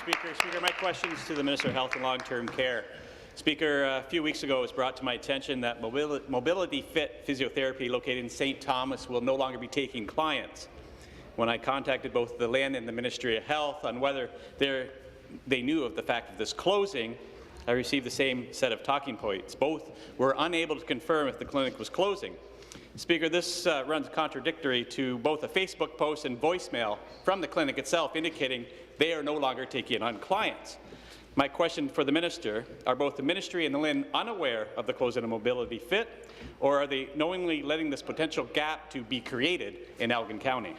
Speaker, my question is to the Minister of Health and Long-Term Care. Speaker, a few weeks ago it was brought to my attention that Mobility Fit Physiotherapy located in St. Thomas will no longer be taking clients. When I contacted both the LHIN and the Ministry of Health on whether they knew of the fact of this closing, I received the same set of talking points. Both were unable to confirm if the clinic was closing. Speaker, this runs contradictory to both a Facebook post and voicemail from the clinic itself indicating they are no longer taking on clients. My question for the minister, are both the ministry and the LHIN unaware of the closing of Mobility Fit, or are they knowingly letting this potential gap to be created in Elgin County?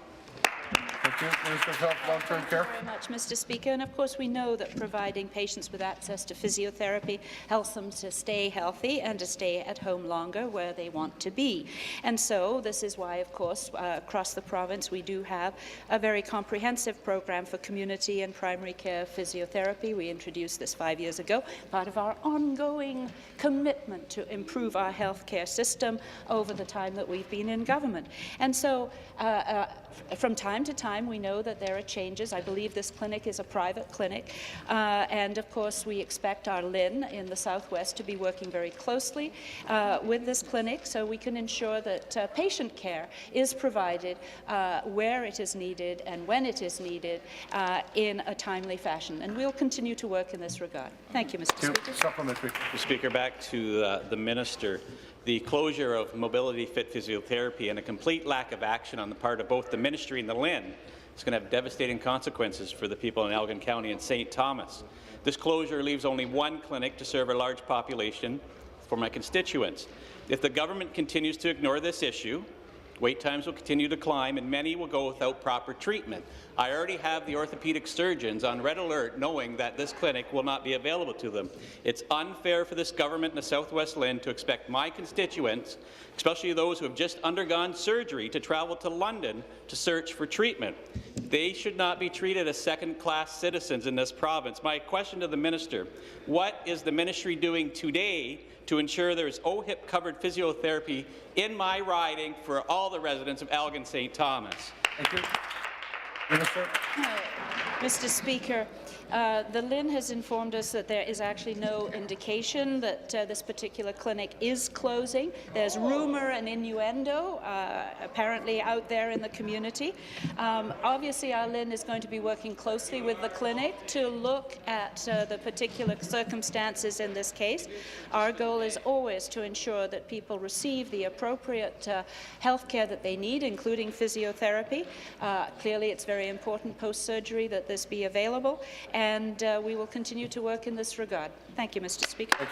Thank you. Minister of Health, Long-Term Care. Thank you very much, Mr. Speaker. And of course, we know that providing patients with access to physiotherapy helps them to stay healthy and to stay at home longer where they want to be. And so this is why, of course, across the province, we do have a very comprehensive program for community and primary care physiotherapy. We introduced this 5 years ago, part of our ongoing commitment to improve our healthcare system over the time that we've been in government. And so from time to time, we know that there are changes. I believe this clinic is a private clinic, and of course we expect our LHIN in the Southwest to be working very closely with this clinic so we can ensure that patient care is provided where it is needed and when it is needed in a timely fashion. And we'll continue to work in this regard. Thank you, Mr. Speaker. Supplementary. Mr. Speaker, back to the minister. The closure of Mobility Fit Physiotherapy and a complete lack of action on the part of both the ministry and the LHIN is going to have devastating consequences for the people in Elgin County and St. Thomas. This closure leaves only one clinic to serve a large population for my constituents. If the government continues to ignore this issue, wait times will continue to climb and many will go without proper treatment. I already have the orthopedic surgeons on red alert knowing that this clinic will not be available to them. It's unfair for this government in the Southwest LHIN to expect my constituents, especially those who have just undergone surgery, to travel to London to search for treatment. They should not be treated as second-class citizens in this province. My question to the minister, what is the ministry doing today to ensure there is OHIP-covered physiotherapy in my riding for all the residents of Elgin St. Thomas? Thank you. Minister. Mr. Speaker, the LHIN has informed us that there is actually no indication that this particular clinic is closing. There's rumour and innuendo apparently out there in the community. Obviously, our LHIN is going to be working closely with the clinic to look at the particular circumstances in this case. Our goal is always to ensure that people receive the appropriate health care that they need, including physiotherapy. Clearly, it's very important post-surgery that this be available, and we will continue to work in this regard. Thank you, Mr. Speaker.